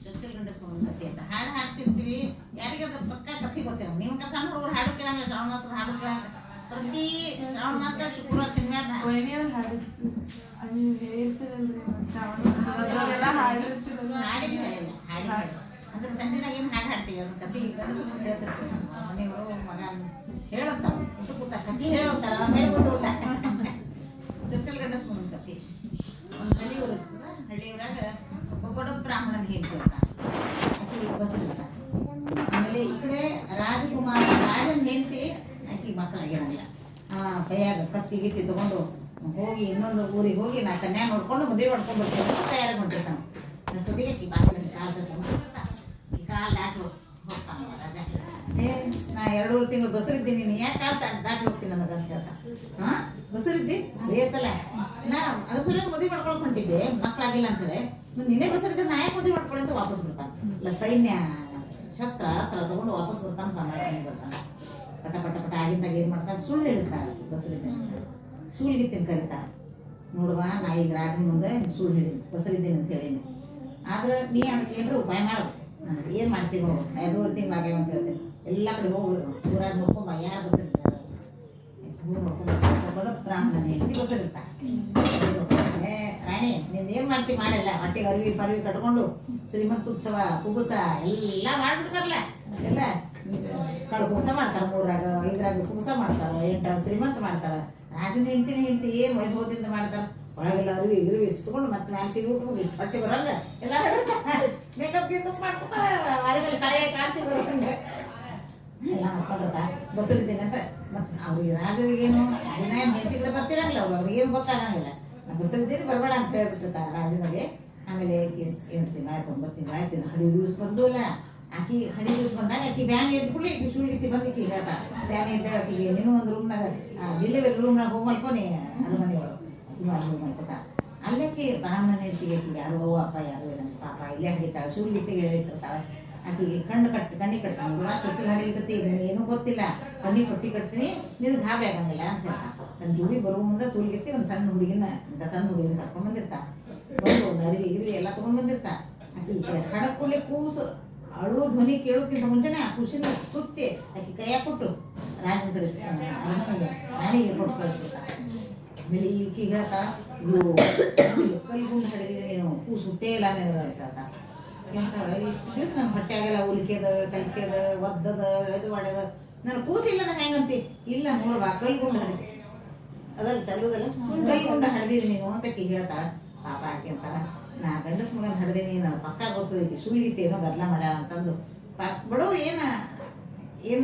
ಚೊಚ್ಚಲ್ ಗಂಡಸ್ಕೊಂಡು ಕಥೆ ಅಂತ ಹಾಡು ಹಾಡ್ತಿರ್ತೀವಿ. ಯಾರಿಗಾದ್ರೂ ಪಕ್ಕ ಕಥೆ ಗೊತ್ತಿಲ್ಲ. ನೀವು ಸಣ್ಣ ಹುಡುಗರು ಹಾಡು ಕೇಳಂಗ, ಶ್ರಾವಣ ಮಾಸದ ಹಾಡು ಕೇಳಂಗ ಪ್ರತಿ ಶ್ರಾವಣ ಮಾಸದಾಗ ಶುಕ್ರವಾರ ಶನಿವಾರ ಹಾಡಿದ್ ಹೇಳಿಲ್ಲ. ಹಾಡಿದ ಅಂದ್ರೆ ಸಂಜೆನಾಗ ಏನು ಹಾಡು ಹಾಡ್ತೀವಿ, ಅದನ್ನ ಕಥೆ ಗಂಡಸ್ಕೊಂಡು ಹೇಳ್ತಿರ್ತೀವಿ. ಮನೆಯವರು ಮಗ ಹೇಳೋತಾರ, ಊಟ ಕೂತ ಕಥೆ ಹೇಳೋತಾರ, ಆಮೇಲೆ ಬಂದು ಊಟ. ಚೊಚ್ಚಲ್ ಗಂಡಸ್ಕೊಂಡು ಕಥೆ. ಒಂದು ಹಳ್ಳಿಯೂರಾಗ ಒಬ್ಬ ಬಡ ಬ್ರಾಹ್ಮಣನ ಹೇಳ್ತಿರ್ತ, ಆಕೆ ಬಸರಿರ್ತ. ಆಮೇಲೆ ಈ ಕಡೆ ರಾಜಕುಮಾರ ರಾಜನ ಹೆಂಡತಿ, ಆಕೆ ಮಕ್ಕಳಾಗಿರಂಗಿಲ್ಲ. ಕೈಯಾಗ ಕತ್ತಿ ಗಿತ್ತಿ ತಗೊಂಡು ಹೋಗಿ ಇನ್ನೊಂದು ಊರಿಗೆ ಹೋಗಿ ನಾ ಕನ್ಯಾ ನೋಡ್ಕೊಂಡು ಮದುವೆ ಮಾಡ್ಕೊಂಡು ಬರ್ತೀನಿ ತಯಾರಿ ಮಾಡಿರ್ತಾನೆ. ಅಷ್ಟೊತ್ತಿಗೆ ಆಕಿ ಬಾಗಿಲಿನ ಕಾಲು ಚಚ್ಕೊಂಡಿರ್ತ. ಈ ಕಾಲು ದಾಟಿ ಹೋಗ್ತಾನ ರಾಜ. ನಾ 2.5 ತಿಂಗಳು ಬಸರಿದ್ದೀನಿ, ನೀನು ಯಾಕೆ ಕಾಲು ದಾಟಿ ಹೋಗ್ತೀನಿ ನನಗಂತ ಹೇಳ್ತಾ. ಬಸರಿದ್ದಿ ಬೇಯತ್ತಲ್ಲ, ನಾ ಅದ್ರ ಸಲುವಾಗಿ ಮದುವೆ ಮಾಡ್ಕೊಳಕ್ ಹೊಂಟಿದ್ದೆ, ಮಕ್ಕಳಾಗಿಲ್ಲ ಅಂತೇಳಿ. ನಿನ್ನೆ ಬಸರಿದ್ದೆ, ನಾ ಯಾಕೆ ಮದುವೆ ಮಾಡ್ಕೊಳ್ಳಿ ಅಂತ ವಾಪಸ್ ಬರ್ತಾನೆ. ಇಲ್ಲ ಸೈನ್ಯ ಶಸ್ತ್ರ ಅಸ್ತ್ರ ತಗೊಂಡು ವಾಪಸ್ ಬರ್ತಾನೆ. ಬರ್ತಾನೆ ಪಟ ಪಟ ಪಟ ಆಗಿದ್ದಾಗ ಏನು ಮಾಡ್ತಾರೆ, ಸುಳ್ಳು ಹೇಳ್ತಾರೆ. ಬಸರಿದ್ದೆ ಸುಳ್ಗಿತ್ತೀನಿ ಕರೀತಾರೆ. ನೋಡುವ, ನಾ ಈಗ ರಾಜನ ಮುಂದೆ ಸುಳ್ಳು ಹೇಳಿನಿ, ಬಸರಿದ್ದೀನಿ ಅಂತ ಹೇಳಿನಿ. ಆದ್ರೆ ನೀ ಅದಕ್ಕೆ ಏನಾರು ಉಪಾಯ ಮಾಡೋದು. ನನಗೆ ಏನು ಮಾಡ್ತೀವಿ ನೋಡು, 2.5 ತಿಂಗಳಾಗ್ಯಾವ ಅಂತ ಹೇಳ್ತೀನಿ. ಎಲ್ಲ ಕಡೆ ಹೋಗಿ ಊರಾಗ ನೋಡ್ಕೊಂಬ, ಯಾರು ಬಸರಿದ್ದಾರೆ ಊರು ನೋಡ್ಕೊಂಡು ಬ್ರಾಹ್ಮಣನ ಹೆಂಡತಿ ಬಸರಿರ್ತ. ರಾಣಿ ನಿಂದು ಏನು ಮಾಡ್ತೀವಿ ಮಾಡಿಲ್ಲ, ಹೊಟ್ಟೆಗೆ ಅರಿವಿ ಪರ್ವಿ ಕಟ್ಕೊಂಡು ಶ್ರೀಮಂತ ಉತ್ಸವ ಕುಬುಸ ಎಲ್ಲ ಮಾಡ್ಬಿಡ್ತಾರಲ್ಲ. ಎಲ್ಲ ಕಳು ಕುಬಸ ಮಾಡ್ತಾರೆ, 3ರಾಗ 5ರಾಗ ಕುಬಸ ಮಾಡ್ತಾರೆ, 8ರಾಗ ಶ್ರೀಮಂತ ಮಾಡ್ತಾರೆ. ರಾಜನ ಹೆಂಡತಿ ಏನು ವೈಭವದಿಂದ ಮಾಡ್ತಾರೆ. ಒಳಗೆಲ್ಲ ಅರಿವಿ ಗಿರಿವಿ ಸುತ್ಕೊಂಡು ಮತ್ತೆ ಮ್ಯಾಲೆ ಸೀರೆ ಉಟ್ಕೊಂಡು ಇಷ್ಟು ಹೊಟ್ಟೆ ಬರಂಗ ಎಲ್ಲ ಮೇಕಪ್ ಗೀಕಪ್ ಮಾಡ್ಕೊತಾರೆ. ವಾರಿನಲ್ಲಿ ಕಳೆಯ ಕಾಂತಿ ಬರೋದಂಗೆ ಎಲ್ಲ ಮಾಡ್ಕೊಂಡಿರ್ತಾರೆ. ಬಸರಿದ್ದೀನಿ ಅಂತ ಮತ್ತೆ ಅವ್ರಿಗೆ ರಾಜರಿಗೇನು ದಿನ ಹೆಂಡತಿ ಕಡೆ ಬರ್ತಿರಂಗಿಲ್ಲ, ಅವ್ರಿಗೇನು ಗೊತ್ತಾಗಂಗಿಲ್ಲ. ನಾ ಬಸರಿದ್ದೀನಿ ಬರಬೇಡ ಅಂತ ಹೇಳ್ಬಿಟ್ಟಿರ್ತಾರೆ ರಾಜನಿಗೆ. ಆಮೇಲೆ 8 ತಿಂಗಳು ಆಯ್ತು, 9 ತಿಂಗಳು ಆಯ್ತು, ಹಡಿ ದಿವಸ ಬಂದು ಇಲ್ಲ. ಆಕಿ ಹಡಿ ದಿವಸ ಬಂದಾಗ ಆಕಿ ಬ್ಯಾನ್ ಎದ್ದು ಕೂಡಲಿ ಆಕಿ ಸುಳ್ಳಿತಿ ಬಂದಿಕ್ಕಿ ಹೇಳ್ತಾರೆ. ಬ್ಯಾನ್ ಎದ್ದ ಆಕಿಗೆ ನೀನು ಒಂದು ರೂಮ್ನಾಗ ಡೆಲಿವರಿ ರೂಮ್ನಾಗ ಹೋಗಿ ಮಲ್ಕೊನಿ ಅರಮನೆ ಒಳಗೆ ರೂಮ್ ಮಲ್ಕೊತ. ಅಲ್ಲಕ್ಕೆ ಬ್ರಾಹ್ಮಣನ ಹೆಂಡತಿಗೆ ಆಕಿಗೆ ಯಾರು ಅವ್ವ ಅಪ್ಪ ಯಾರು ಇರಂಗ ಪಾಪ ಇಲ್ಲೇ ಹಡಿತಾಳೆ, ಸುಳ್ಳಿತ್ತಿಗೆ ಹೇಳಿಟ್ಟಿರ್ತಾಳೆ. ಆಕಿಗೆ ಕಣ್ಣಿಗೆ ಕಟ್ತಾನೆ. ಚೊಚ್ಚಲ್ ಹಡಿಲಿಕತ್ತಿ, ಏನೂ ಗೊತ್ತಿಲ್ಲ, ಕಣ್ಣಿಗೆ ಪಟ್ಟಿ ಕಟ್ತೀನಿ, ನಿನಗೆ ಗಾಬರಿ ಆಗಂಗಿಲ್ಲ ಅಂತ ಹೇಳ್ತಾ. ನನ್ನ ಜೋಡಿ ಬರುವ ಮುಂದೆ ಸುಳ್ಗಿತ್ತಿ ಒಂದು ಸಣ್ಣ ಹುಡುಗಿನ ಇಂಥ ಸಣ್ಣ ಹುಡುಗಿನ ಕರ್ಕೊಂಡು ಬಂದಿರ್ತಾ. ಬಂದು ಒಂದು ಅರಿವಿ ಗಿರಿವಿ ಎಲ್ಲ ತೊಗೊಂಡು ಬಂದಿರ್ತಾ. ಆಕಿ ಈ ಕಡೆ ಹಡಕೊಳ್ಳಿ ಕೂಸು ಅಳು ಧ್ವನಿ ಕೇಳೋಕ್ಕಿಂತ ಮುಂಚೆನೆ ಆ ಖುಷಿನ ಸುತ್ತಿ ಆಕಿ ಕೈಯಾಗ ಕೊಟ್ಟು ರಾಜನ ಕಡೆ ರಾಣಿಗೆ ಕೊಟ್ಟು ಕಳಿಸ್ಬಿಟ್ಟ. ಆಮೇಲೆ ಈಕಿ ಹೇಳ್ತಾ, ಇದು ಕಲ್ಗುಂಡು ಹಡಿದಿದೆ, ನೀನು ಕೂಸು ಹುಟ್ಟೇ ಇಲ್ಲ ನೀನು ಅಂತ ಹೇಳ್ತಾ. ಇಷ್ಟು ದಿವಸ ನನ್ನ ಹೊಟ್ಟೆ ಆಗಲ್ಲ, ಉಲ್ಕೆದ ಕಲ್ಕೆದ ಒದ್ದದ ಇದು ಮಾಡ್ಯದ, ನನ್ನ ಕೂಸು ಇಲ್ಲದ ಹೆಂಗಂತಿ. ಇಲ್ಲ ನೋಡುವ ಕಲ್ಗುಂಡು ಹಡಿದೆ ಅದಲ್ಲ ಚಲ್ಲೋದಲ್ಲ, ಕಲ್ಗುಂಡ ಹಡ್ದಿದಿ ನೀನು ಅಂತ ಆಕಿ ಹೇಳ್ತಾಳ. ಪಾಪ ಆಕಿ ಅಂತಾಳ, ನಾ ಗಂಡಸ ಮಗನ ಹಡ್ದೀನಿ, ನನ್ನ ಪಕ್ಕ ಗೊತ್ತದೈತಿ, ಸುಳ್ಳಿತಿ ಏನೋ ಗದ್ಲ ಮಾಡ್ಯಾಳ ಅಂತಂದು. ಬಡವ್ರು ಏನು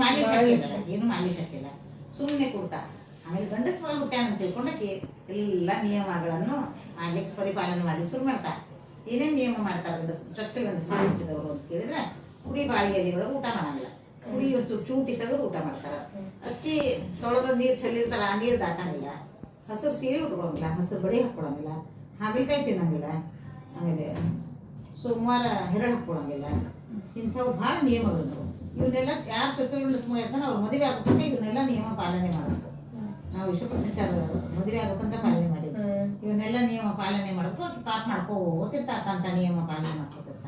ಮಾಡ್ಲಿಕ್ಕೆ ಶಕ್ತಿಲ್ಲ, ಏನು ಮಾಡ್ಲಿಕ್ಕೆ ಶಕ್ತಿಲ್ಲ, ಸುಮ್ಮನೆ ಕೊಡ್ತಾ. ಆಮೇಲೆ ಗಂಡಸ ಮಗ ಹುಟ್ಟ್ಯಾನ ಅಂತ ತಿಳ್ಕೊಂಡಾಕಿ ಎಲ್ಲ ನಿಯಮಗಳನ್ನು ಮಾಡ್ಲಿಕ್ಕೆ ಪರಿಪಾಲನೆ ಮಾಡ್ಲಿಕ್ಕೆ ಶುರು ಮಾಡ್ತಾರೆ. ಏನೇನು ನಿಯಮ ಮಾಡ್ತಾರೆ ಚೊಚ್ಚಲ ಗಂಡಸ ಹುಟ್ಟಿದವರು ಅಂತ ಕೇಳಿದ್ರೆ, ಕುಡಿ ಬಾಳಿಗೆ ಒಳಗೆ ಊಟ ಮಾಡಂಗಿಲ್ಲ, ಕುಡಿ ಚೂಟಿ ತೆಗೆದು ಊಟ ಮಾಡ್ತಾರೆ. ಅಕ್ಕಿ ತೊಳೆದ ನೀರು ಚೆಲ್ಲಿರ್ತಾರ, ಆ ನೀರು ದಾಟಂಗಿಲ್ಲ, ಹಸಿರು ಸೀರೆ ಉಟ್ಕೊಳಂಗಿಲ್ಲ, ಹಸಿರು ಬಡಿ ಹಾಕ್ಕೊಳಂಗಿಲ್ಲ, ಹಾಗಲಕಾಯಿ ತಿನ್ನಂಗಿಲ್ಲ, ಆಮೇಲೆ ಸೋಮವಾರ ಹೆರಳು ಹಾಕ್ಕೊಳಂಗಿಲ್ಲ. ಇಂಥವು ಭಾಳ ನಿಯಮಗಳು. ಇವನ್ನೆಲ್ಲ ಯಾರು ಚೊಚ್ಚಲ ಗಂಡಸ ಮಗ ಇರ್ತಾನೆ ಅವ್ರು ಮದುವೆ ಆಗೋತಂಕ ಇವನ್ನೆಲ್ಲ ನಿಯಮ ಪಾಲನೆ ಮಾಡಬೇಕು. ನಾವು ವಿಶ್ವಪ್ರಪಂಚಾರ ಮದುವೆ ಆಗೋತಂಕ ಪಾಲನೆ ಮಾಡಿದ್ವಿ. ಇವನ್ನೆಲ್ಲ ನಿಯಮ ಪಾಲನೆ ಮಾಡ್ಕೋ ಪಾಪ ಮಾಡ್ಕೋತಿರ್ತ ಅಂತ ನಿಯಮ ಪಾಲನೆ ಮಾಡ್ಕೋತಿರ್ತ.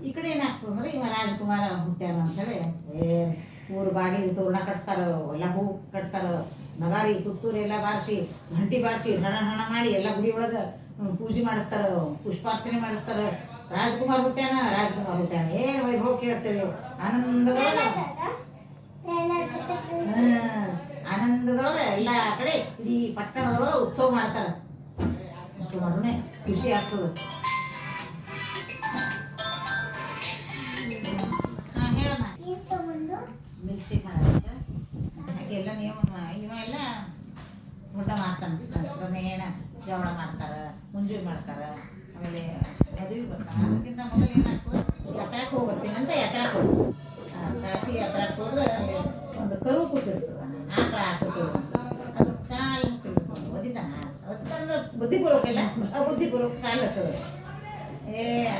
ಈ ಕಡೆ ಏನಾಗ್ತದೆ ಅಂದ್ರೆ, ಇವ ರಾಜಕುಮಾರ ಹುಟ್ಟ್ಯಾನ ಅಂತೇಳಿ ಊರು ಬಾಗಿಲಿಗೆ ತೋರಣ ಕಟ್ತಾರ, ಎಲ್ಲ ಹೂ ಕಟ್ತಾರ, ನಗಾರಿ ತುತ್ತೂರಿ ಎಲ್ಲ ಬಾರಿಸಿ ಗಂಟಿ ಬಾರಿಸಿ ಹಣ ಹಣ ಮಾಡಿ ಎಲ್ಲ ಗುಡಿ ಒಳಗೆ ಪೂಜೆ ಮಾಡಿಸ್ತಾರ, ಪುಷ್ಪಾರ್ಚನೆ ಮಾಡಿಸ್ತಾರ. ರಾಜಕುಮಾರ ಹುಟ್ಟ್ಯಾನ ಏನು ವೈಭವ ಕೇಳ್ತೇವೆ. ಆನಂದದೊಳಗೆ ಎಲ್ಲ ಕಡೆ ಇಡೀ ಪಟ್ಟಣದೊಳಗೆ ಉತ್ಸವ ಮಾಡ್ತಾರ. ಉತ್ಸವ ಮಾಡೋಣ ಖುಷಿ ಆಗ್ತದೆ. ಹೇಳಮ್ಮ, ಮಿಲ್ಕ್ ಶೇಕ್ ಮಾಡೋದಕ್ಕೆ ಹಾಗೆ ಎಲ್ಲ ನಿಯಮ ಇವೆಲ್ಲ ಊಟ ಮಾಡ್ತಾನೆ. ಕ್ರಮೇಣ ಜವಳ ಮಾಡ್ತಾರೆ, ಮುಂಜೂರು ಮಾಡ್ತಾರೆ, ಆಮೇಲೆ ಮದುವೆ ಬರ್ತಾನೆ. ಅದಕ್ಕಿಂತ ಮೊದಲು ಏನಾಗ್ತದೆ, ಯಾತ್ರಾಕ್ಕೆ ಹೋಗಿ ಬರ್ತೀನಿ ಅಂತ ಯಾತ್ರಾಕ್ಕೆ ಹೋಗ್ತೀವಿ. ಕಾಶಿ ಯಾತ್ರಾಕ್ಕೆ ಹೋದ್ರೆ ಅಲ್ಲಿ ಒಂದು ಕರು ಕೂತಿರ್ತದೆ, ಆಕಳು ಅದು ಕಾಲು ಮುಟ್ಟಿರ್ತದೆ, ಒದಿತಾನ ಒತ್ತಂದ್ರೆ ಬುದ್ಧಿಪೂರ್ವಕ ಬುದ್ಧಿಪೂರ್ವಕ ಕಾಲು ಹತ್ತದ.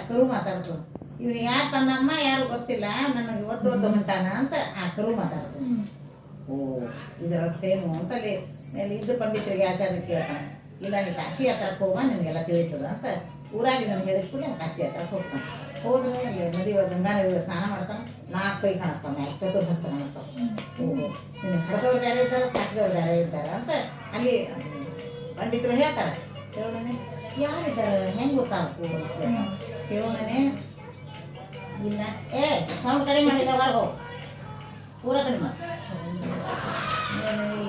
ಕರು ಮಾತಾಡ್ತದೆ. ಇವನು ಯಾರು ತನ್ನಮ್ಮ ಯಾರು ಗೊತ್ತಿಲ್ಲ, ನನಗೆ ಒದ್ದು ಹೊಂಟಾನ ಅಂತ ಆ ಕರು ಮಾತಾಡ್ತದೆ. ಓ ಇದರೊಳಗೆ ಫೇಮು ಅಂತಲ್ಲಿ ಮೇಲೆ ಇದ್ದು ಪಂಡಿತರಿಗೆ ಆಚಾರ್ಯ ಕೇಳ್ತಾನೆ. ಇಲ್ಲ ನೀವು ಕಾಶಿ ಯಾತ್ರಕ್ಕೆ ಹೋಗ ನಿನಗೆಲ್ಲ ತಿಳಿತದ ಅಂತ ಊರಾಗಿ ನನಗೆ ಹೇಳಿದ ಕೂಡಲೇ ಕಾಶಿ ಯಾತ್ರಕ್ಕೆ ಹೋಗ್ತಾನೆ. ಹೋದ್ರೆ ಅಲ್ಲಿ ನದಿ ಒಳಗೆ ಗಂಗಾ ನದಿ ಸ್ನಾನ ಮಾಡ್ತಾನೆ. 4 ಕೈ ಕಾಣಿಸ್ತಾವೆ, ಮ್ಯಾಲೆ ಚತುರ್ಹಸ್ತ ಕಾಣಿಸ್ತಾವೆ. ಓಹೋ, ನಿನ್ನ ಹಡ್ದವ್ರು ಬೇರೆ ಇದ್ದಾರೆ, ಸಾಕಿದವ್ರು ಬೇರೆ ಇದ್ದಾರೆ ಅಂತ ಅಲ್ಲಿ ಪಂಡಿತರು ಹೇಳ್ತಾರೆ. ಕೇಳೋಣನೆ ಯಾರಿದ್ದಾರೆ, ಹೆಂಗೆ ಗೊತ್ತಾಗಬೇಕು ಅಂತ ಕೇಳೋಣನೆ. ಇಲ್ಲ ಸೌಂಡ್ ಕಡಿಮೆ ಮಾಡಿಲ್ಲ, ಹೊರಗೆ ಹೋಗು, ಪೂರ ಕಡಿಮೆ ಮಾಡಿ.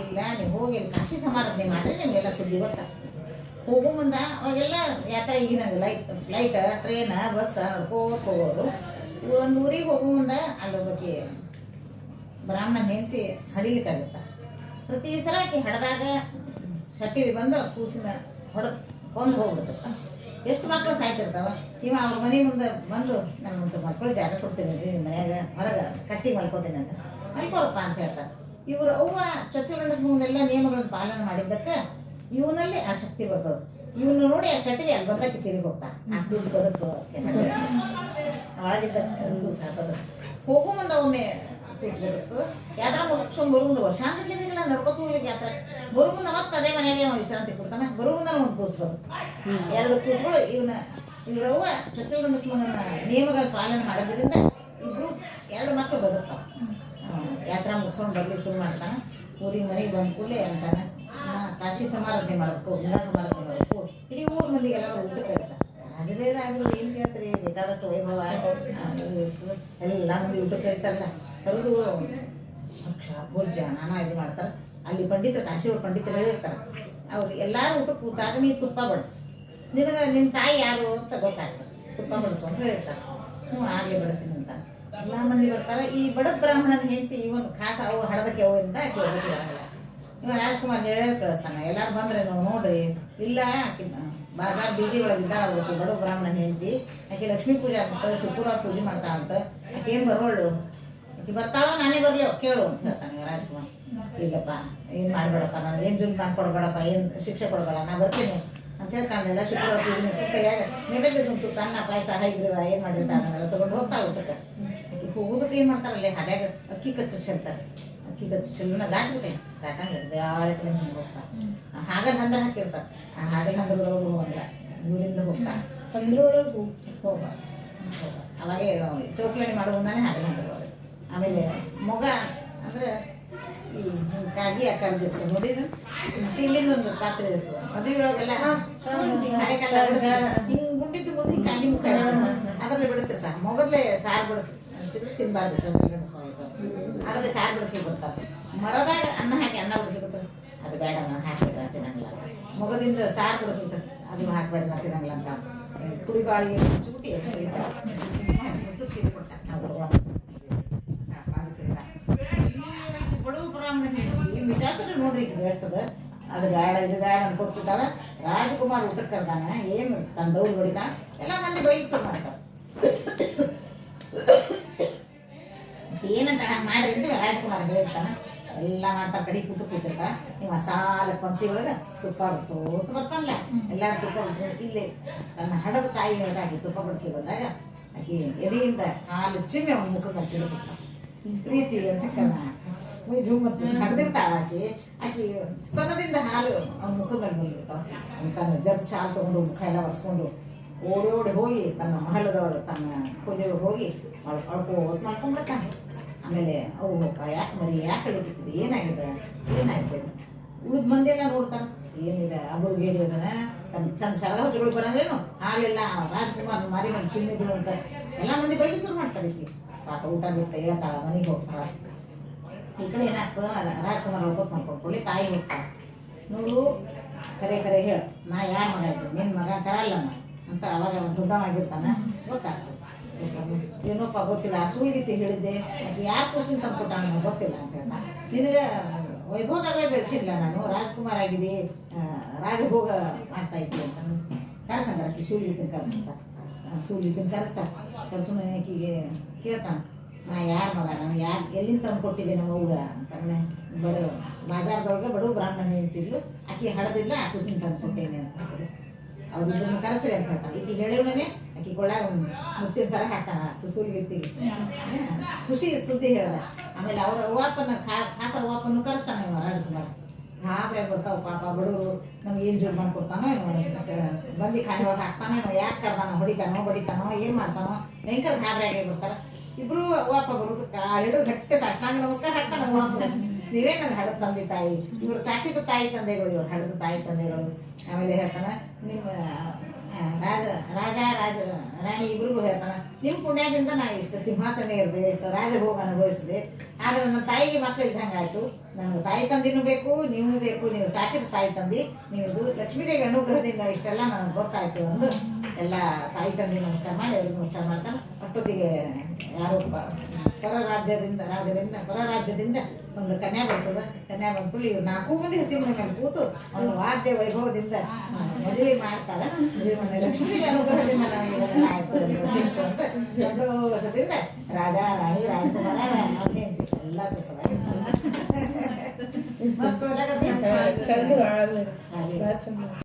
ಇಲ್ಲ ನೀವು ಹೋಗಿ ಕಾಶಿ ಸಮಾರಾಧನೆ ಮಾಡಿರಿ, ನಿಮಗೆಲ್ಲ ಸುದ್ದಿ ಗೊತ್ತಾ. ಹೋಗೋ ಮುಂದೆ ಅವಾಗೆಲ್ಲ ಯಾತ್ರೆ ಈಗಿನ ಫ್ಲೈಟ್, ಟ್ರೈನ್, ಬಸ್ ನಡ್ಕೋತ ಹೋಗೋರು. ಒಂದು ಊರಿಗೆ ಹೋಗೋ ಮುಂದೆ ಅಲ್ಲೊಬ್ಬಕ್ಕೆ ಬ್ರಾಹ್ಮಣ ಹೆಂಡತಿ ಹಡಿಲಿಕ್ಕಾಗುತ್ತ. ಪ್ರತಿ ಸಲ ಆಕೆ ಹಡ್ದಾಗ ಶಟ್ಟಿವಿ ಬಂದು ಕೂಸಿನ ಕೊಂದು ಹೋಗ್ಬಿಡ್ತಕ್ಕ. ಎಷ್ಟು ಮಕ್ಕಳು ಸಾಯ್ತಿರ್ತಾವ. ಇವ ಅವ್ರ ಮನೆ ಮುಂದೆ ಬಂದು ನಾನು ಮಕ್ಕಳು ಜಾಗ ಕೊಡ್ತೀನಿ ರೀ, ನಿಮ್ಮ ಮನ್ಯಾಗ ಹೊರಗೆ ಕಟ್ಟಿ ಮಲ್ಕೋತೀನಿ ಅಂತ. ಮಲ್ಕೋರಪ್ಪ ಅಂತ ಹೇಳ್ತಾರೆ. ಇವರು ಅವ್ವ ಚೊಚ್ಚ ಗಂಡಸ ಮುಂದೆಲ್ಲ ನಿಯಮಗಳನ್ನು ಪಾಲನೆ ಮಾಡಿದ್ದಕ್ಕೆ ಇವನಲ್ಲಿ ಆ ಶಕ್ತಿ ಬರ್ತದೆ. ಇವನು ನೋಡಿ ಆ ಶಟ್ಟಿಗೆ ಅಲ್ಲಿ ಬಂದಕ್ಕೆ ತಿರುಗಿ ಹೋಗ್ತಾನೆ. ಆ ಕೂಸು ಬರುತ್ತೆ ಒಳಗಿದ್ದ ಕೂಸು ಹಾಕೋದು. ಹೋಗೋ ಮುಂದೆ ಒಮ್ಮೆ ಕೂಸು ಬರುತ್ತೆ. ಯಾತ್ರಾ ಮುಗಿಸ್ಕೊಂಡು ಬರೋ ಮುಂದೆ ವರ್ಷ ಕಟ್ಲಿಲ್ಲ, ನಡ್ಕೊತ ಹೋಗ್ಲಿಕ್ಕೆ ಯಾತ್ರೆ ಬರೋ ಮುಂದೆ ಮತ್ತೆ ಅದೇ ಮನೆಗೆ ಅವ ವಿಶ್ರಾಂತಿ ಕೊಡ್ತಾನೆ. ಬರೋ ಮುಂದೆ ಒಂದು ಕೂಸು ಬರುತ್ತೆ. 2 ಕೂಸುಗಳು ಇವ್ರವ್ವ ಚೊಚ್ಚ ಗಂಡಸ ಮಗನ ನಿಯಮಗಳ ಪಾಲನೆ ಮಾಡೋದ್ರಿಂದ ಇಬ್ರು 2 ಮಕ್ಕಳು ಬದುಕ್ತಾವೆ. ಯಾತ್ರಾ ಮುಗಿಸ್ಕೊಂಡು ಬರ್ಲಿಕ್ಕೆ ಶುರು ಮಾಡ್ತಾನೆ. ಊರಿಗೆ ಮನೆಗೆ ಬಂದ ಕೂಡಲೇ ಅಂತಾನೆ, ಕಾಶಿ ಸಮಾರಾಧನೆ ಮಾಡಬೇಕು, ಗಂಗಾ ಸಮಾರಾಧನೆ ಮಾಡಬೇಕು, ಇಡೀ ಊರ ಮಂದಿಗೆಲ್ಲ ಅವ್ರು ಊಟಕ್ಕೆ ಇರ್ತಾರೆ. ರಾಜರು ಏನು ಕೇಳ್ತಾರೆ, ಬೇಕಾದಷ್ಟು ವೈಭವ ಎಲ್ಲ ಮಂದಿ ಊಟಕ್ಕೆ ಇರ್ತಾರಲ್ಲ, ಕರೆದು ಭಕ್ಷ ಭೋಜ ನಾನಾ ಇದು ಮಾಡ್ತಾರೆ. ಅಲ್ಲಿ ಪಂಡಿತರು, ಕಾಶಿ ಒಳಗೆ ಪಂಡಿತರು ಹೇಳಿರ್ತಾರೆ, ಅವ್ರು ಎಲ್ಲರೂ ಊಟಕ್ಕೆ ಕೂತಾಗ ನೀ ತುಪ್ಪ ಬಡಿಸು, ನಿನಗೆ ನಿನ್ನ ತಾಯಿ ಯಾರು ಅಂತ ಗೊತ್ತಾಗ್ತದೆ, ತುಪ್ಪ ಬಡಿಸು ಅಂತ ಹೇಳ್ತಾರೆ. ಆಗಲೇ ಬಡಿಸ್ತೀನಿ ಅಂತ ಎಲ್ಲ ಮಂದಿ ಬರ್ತಾರೆ. ಈ ಬಡ ಬ್ರಾಹ್ಮಣನ ಹೆಂಡತಿ ಇವನು ಖಾಸ ಅವು ಹಡದಕ್ಕೆ ಅವಿಂದ ಆಕೆ ಒಬ್ಬಕ್ಕೆ ಬರಲ್ಲ. ಇವ ರಾಜ್ಕುಮಾರ್ ಹೇಳಿ ಕಳಿಸ್ತಾನೆ, ಎಲ್ಲರೂ ಬಂದ್ರೆ ನಾವು ನೋಡ್ರಿ. ಇಲ್ಲ ಆಕೆ ಬಾಜಾರ್ ಬೀದಿ ಒಳಗಿದ್ದಾಳೆ ಅವ್ರಿಗೆ ಬಡ ಬ್ರಾಹ್ಮಣನ ಹೆಂಡತಿ. ಆಕೆ ಲಕ್ಷ್ಮೀ ಪೂಜೆ ಅಂತ ಶುಕ್ರವಾರ ಪೂಜೆ ಮಾಡ್ತಾಳ ಅಂತ. ಆಕೆ ಏನು ಬರೋಳು, ಆಕೆ ಬರ್ತಾಳೋ ನಾನೇ ಬರಲಿ ಕೇಳು ಅಂತ ಹೇಳ್ತಾನೆ ರಾಜ್ಕುಮಾರ್. ಇಲ್ಲಪ್ಪ ಏನು ಮಾಡಬೇಡಪ್ಪ, ನಾನು ಏನು ಜುಲ್ಮಾನ್ ಕೊಡಬೇಡಪ್ಪ, ಏನು ಶಿಕ್ಷೆ ಕೊಡಬೇಡ, ನಾ ಬರ್ತೀನಿ ಅಂತ ಹೇಳ್ತಾನೆಲ್ಲ. ಶುಕ್ರವಾರ ಪೂಜೆ ಸುತ್ತೈಯಾಗ ನೈವೇದ್ಯ ತುಂಬಿತು ಅನ್ನ ಪಾಯಸ ಹೈಗ್ರೀವ ಏನು ಮಾಡಿರ್ತಾರೆ ಅದನ್ನೆಲ್ಲ ತೊಗೊಂಡು ಹೋಗ್ತಾಳೆ ಊಟಕ್ಕೆ. ಆಕೆ ಹೋಗೋದಕ್ಕೆ ಏನು ಮಾಡ್ತಾರಲ್ಲೇ ಹಾದ್ಯಾಗ ಅಕ್ಕಿ ಕಚ್ಚಿ ಚೆಲ್ತಾರೆ. ಅಕ್ಕಿ ಕಚ್ಚಿ ಚೆಲ್ಲನ್ನ ದಾಟ್ಬಿಟ್ಟೆ ದಾಟಂಗ ಬೇರೆ ಕಡೆ ಹಿಂಗೆ ಹೋಗ್ತಾರೆ. ಹಾಗಲ್ ಹಂದ್ರ ಹಾಕಿರ್ತಾರೆ. ಆ ಹಾಗಲ್ ಹಂದ್ರದೊಳಗೆ ಹೋಗಂಗಿಲ್ಲ, ಊರಿಂದ ಹೋಗ್ತಾರೆ. ಅಂದ್ರೊಳಗೆ ಹೋಗ ಅವಾಗೇ ಚೌಕಲಣಿ ಮಾಡುವುದಾನೆ ಹಾಗಲ್ ಹಂದ್ರದೊಳಗೆ. ಆಮೇಲೆ ಮೊಗ ಅಂದರೆ ಈ ಕಾಗಿ ಕರೆದಿರ್ತದೆ ನೋಡಿದ್ರು, ಸ್ಟೀಲಿಂದ ಒಂದು ಪಾತ್ರೆ ಇರ್ತದೆ ಮದುವೆ ಒಳಗೆಲ್ಲ ಹಳೆ ಕಾಲ ಹಿಂಗೆ ಗುಂಡಿದ್ದು ಮುಂದೆ ಹಿಂಗೆ ಕಾಗಿ ಮುಖ ಅದರಲ್ಲಿ ಬಿಡುತ್ತಿರ್ತಾರೆ. ಮೊಗದ್ಲೆ ಸಾರು ಬಡಿಸಿ ತಿನ್ಬಾರ್ದು, ಗಣಸ್ವಾಯ್ತು ಅದರಲ್ಲಿ ಸಾರು ಬಿಡಿಸ್ಲಿಕ್ಕೆ ಬರ್ತಾರೆ. ಮರದಾಗ ಅನ್ನ ಹಾಕಿ ಅನ್ನ ಬಿಡಿಸ್ಲಿಕ್ಕೆ ಅದು ಬೇಡ, ನಾನು ಹಾಕ್ಬಿಟ್ರೆ ತಿನ್ನಂಗಿಲ್ಲ. ಮೊಗದಿಂದ ಸಾರು ಬಿಡಿಸ್ಲಿಕ್ಕೆ ಅದನ್ನು ಹಾಕ್ಬೇಡ, ನಾನು ತಿನ್ನಂಗಿಲ್ಲ ಅಂತ ಕುಡಿ ಬಾಳಿ ಚೂಟಿ ಸೀರೆ ಕೊಡ್ತಾರೆ. ನಾವು ಬಡವ ಬ್ರಾಹ್ಮಣ ಮಿಜಾಸರು ನೋಡ್ರಿ ಇದು ಇರ್ತದೆ, ಅದು ಬೇಡ ಇದು ಬೇಡ ಅನ್ಕೊಟ್ಬಿಟ್ಟಾಳ. ರಾಜಕುಮಾರ್ ಊಟಕ್ಕೆ ಕರ್ದಾನ, ಏನು ತನ್ನ ದೌಡ್ ಹೊಡಿತಾನ, ಎಲ್ಲ ಮಂದಿ ಬೈಕ್ ಶುರು ಮಾಡ್ತಾರೆ. ಏನಂತ ಹಂಗೆ ಮಾಡ್ರಿ ಅಂತ ರಾಜಕುಮಾರ್ ಹೇಳ್ತಾನೆ. ಎಲ್ಲ ಮಾಡ್ತಾರೆ, ಕಡೆ ಕುಟ್ಟು ಕೂತಿರ್ತಾರೆ. ನೀವು ಮಸಾಲೆ ಪಂಕ್ತಿ ಒಳಗೆ ತುಪ್ಪ ಬಡಿಸೋತು ಬರ್ತಾನಲ್ಲ, ಎಲ್ಲರೂ ತುಪ್ಪ ಬಡಿಸ್ಕೊಂಡು ಇಲ್ಲೇ ತನ್ನ ಹಡದ ತಾಯಿ ಹೇಳ್ದಾಕಿ ತುಪ್ಪ ಬಡಿಸಿ ಬಂದಾಗ ಆಕೆ ಎದೆಯಿಂದ ಹಾಲು ಚಿಮ್ಮೆ ಅವ್ನ ಮುಖಕ್ಕೆ ಸಿಡಿಬಿಡ್ತಾನೆ. ಪ್ರೀತಿ ಅಂತ ಹಡ್ದಿರ್ತಾಳ ಆಕೆ. ಆಕೆ ಸ್ತನದಿಂದ ಹಾಲು ಅವ್ನ ಮುಖದ ಮೇಲೆ ಬಂದ್ಬಿಡ್ತಾವ. ತನ್ನ ಜರ್ದ್ ಶಾಲು ತೊಗೊಂಡು ಮುಖ ಎಲ್ಲ ಒರೆಸ್ಕೊಂಡು ಓಡಿ ಓಡಿ ಹೋಗಿ ತನ್ನ ಮಹಲದೊಳಗೆ ತನ್ನ ಕೊನೆಯೊಳಗೆ ಹೋಗಿ ಅಳ್ಕೋತ್ ಮಾಡ್ಕೊಂಡ್ಬಿಡ್ತಾನೆ. ಆಮೇಲೆ ಅವು ಯಾಕೆ ಮರಿ ಯಾಕೆ ಹಿಡಿತಿದೆ, ಏನಾಗಿದೆ ಏನಾಗಿದೆ ಉಳಿದ ಮಂದಿ ಎಲ್ಲ ನೋಡ್ತಾನೆ, ಏನಿದೆ ಅಬ್ರು ಗೇಡಿ ಅದನ ತನ್ನ ಚಂದ ಶರಗ ಹೊಚ್ಕೊಳಕ್ ಬರಂಗೇನು, ಹಾಲೆಲ್ಲ ರಾಜ್ಕುಮಾರ್ ಮಾರಿ ಮೇಲೆ ಚಿಮ್ಮಿದ್ರು ಅಂತ ಎಲ್ಲ ಮಂದಿ ಬೈಲಿ ಶುರು ಮಾಡ್ತಾರೆ. ಈಗ ಪಾಪ ಊಟ ಬಿಟ್ಟು ಹೇಳ್ತಾಳ, ಮನೆಗೆ ಹೋಗ್ತಾಳ. ಈ ಕಡೆ ಏನಾಗ್ತದ, ರಾಜ್ಕುಮಾರ್ ಹೊಡ್ಕೋತ್ ಮಾಡ್ಕೊಳ್ಕೊಳ್ಳಿ. ತಾಯಿ ಹೋಗ್ತಾಳೆ, ನೋಡು ಕರೆ ಕರೆ ಹೇಳು, ನಾ ಯಾರ ಮಗ ಇದ್ದೀನಿ, ನಿನ್ನ ಮಗ ಕರಲ್ಲ ನಾ ಅಂತ. ಅವಾಗ ದೊಡ್ಡವಾಗಿರ್ತಾನೆ, ಗೊತ್ತಾಗ್ತದೆ. ಏನೋಪ್ಪ ಗೊತ್ತಿಲ್ಲ, ಆ ಸೂಳ್ಗೀತಿ ಹೇಳಿದ್ದೆ, ಆಕೆ ಯಾರು ಕ್ವಶನ್ ತಂದ್ಕೊಟ್ಟ ನನಗೆ ಗೊತ್ತಿಲ್ಲ ಅಂತ ಹೇಳ್ತಾ. ನಿನಗೆ ವೈಭವದಾಗ ಬೆಳೆಸಿಲ್ಲ, ನಾನು ರಾಜ್ಕುಮಾರ್ ಆಗಿದೆ, ರಾಜಭೋಗ ಮಾಡ್ತಾ ಇದ್ದೆ ಅಂತ ಕರ್ಸಂಗಾರ. ಆಕೆ ಸೂಳ್ಗೀತಿನ ಕರ್ಸಂತ, ಸೂಳ್ಗೀತಿನ ಕರ್ಸು ಆಕೆಗೆ ಕೇಳ್ತಾನೆ, ನಾ ಯಾರ ಮಗ, ನಾನು ಯಾರು ಎಲ್ಲಿಂದ ತಂದು ಕೊಟ್ಟಿದ್ದೆ ನಮ್ಮ ಅವ್ಗ ಅಂತಂದ್ರೆ. ಬಡ ಬಾಜಾರ್ದೊಳಗೆ ಬಡ ಬ್ರಾಹ್ಮಣ ಹೇಳ್ತಿದ್ಲು, ಆಕೆ ಹಡದಿಲ್ಲ, ಆ ಖುಷಿನ ತಂದು ಕೊಟ್ಟೇನೆ ಅಂತ ಹೇಳಿ ಅವ್ರಿಬ್ಬರನ್ನ ಕರೆಸ್ರಿ ಅಂತ ಹೇಳ್ತಾನೆ. ಈಕೆ ಹೇಳಿವನೇ ಆಕೆ ಕೊಳ್ಳಾಗ ಮುತ್ತಿನ ಸರ ಹಾಕ್ತಾನ ಸೂಲ್ಗಿತ್ತಿಗೆ. ಖುಷಿ ಸುದ್ದಿ ಹೇಳ್ದ. ಆಮೇಲೆ ಅವ್ರ ಅವ್ವಾಪನ ಖಾಸ ಅವ್ವಾಪನ್ನು ಕರೆಸ್ತಾನೆ ಇವ ರಾಜಕುಮಾರ್. ಗಾಬ್ರೆ ಬರ್ತಾವ ಪಾಪ ಬಡವರು ನಮ್ಗೆ ಏನು ಜೋರು ಮಾಡ್ಕೊಡ್ತಾನೋ ಬಂದು ಖಾನೆ ಒಳಗೆ ಹಾಕ್ತಾನೋ ಯಾಕೆ ಕರ್ದಾನೋ ಬಡಿತಾನೋ ಏನು ಮಾಡ್ತಾನೋ ಭಯಂಕರ ಗಾಬ್ರೆ ಆಗಿ ಬರ್ತಾರೆ ಇಬ್ರು ವಾಪ ಬರೋದು ಹಿಡಿದು ಗಟ್ಟೆ ಸಾಕ್ತಾನೆ ನಮಸ್ಕಾರ ಹಾಕ್ತಾನೆ ವಾಪ ನೀವೇ ನನ್ನ ಹಡದ ತಂದೆ ತಾಯಿ ಇವ್ರು ಸಾಕಿದ ತಾಯಿ ತಂದೆಗಳು ಇವ್ರು ಹಡದ ತಾಯಿ ತಂದೆಗಳು ಆಮೇಲೆ ಹೇಳ್ತಾನ ನಿಮ್ಮ ರಾಜ ರಾಣಿ ಇಬ್ರಿಗೂ ಹೇಳ್ತಾನ ನಿಮ್ಮ ಪುಣ್ಯದಿಂದ ನಾ ಇಷ್ಟು ಸಿಂಹಾಸನ ಇರದೆ ಇಷ್ಟು ರಾಜಭೋಗ ಅನುಭವಿಸಿದೆ ಆದ್ರೆ ನನ್ನ ತಾಯಿಗೆ ಮಕ್ಕಳು ಇದ್ದಂಗೆ ಆಯ್ತು ನನಗೆ ತಾಯಿ ತಂದಿನೂ ಬೇಕು ನೀವು ಸಾಕಿದ ತಾಯಿ ತಂದಿ ನೀವು ಲಕ್ಷ್ಮೀದೇವಿ ಅನುಗ್ರಹದಿಂದ ಇಷ್ಟೆಲ್ಲ ನನಗೆ ಗೊತ್ತಾಯ್ತು ಅಂದು ಎಲ್ಲ ತಾಯಿ ತಂದೆ ನಮಸ್ಕಾರ ಮಾಡಿ ಅವ್ರಿಗೆ ನಮಸ್ಕಾರ ಮಾಡ್ತಾನೆ ಅಷ್ಟೊತ್ತಿಗೆ ಯಾರೋ ಹೊರ ರಾಜ್ಯದಿಂದ ಒಂದು ಕನ್ಯಾ ಬರ್ತದೆ ಕನ್ಯಾ ಬಂದ್ಬಿಟ್ಟು ಇವ್ರು 4 ಮಂದಿ ಹಸಿಮನೆ ಮೇಲೆ ಕೂತು ಅವನು ವಾದ್ಯ ವೈಭವದಿಂದ ಮದುವೆ ಮಾಡ್ತಾರೆ ಮದುವೆ ಮಾಡಿ ಲಕ್ಷ್ಮೀದೇವಿ ಅನುಗ್ರಹದಿಂದ ನಮಗೆ ಇದೆಲ್ಲ ಆಯ್ತು ಸಿಕ್ತು ಅಂತ ಸಂತೋಷದಿಂದ ರಾಜ ರಾಣಿ ರಾಜಕುಮಾರ ಅವನೇ ಎಲ್ಲ ಸುಖವಾಗಿ ಮಸ್ತ್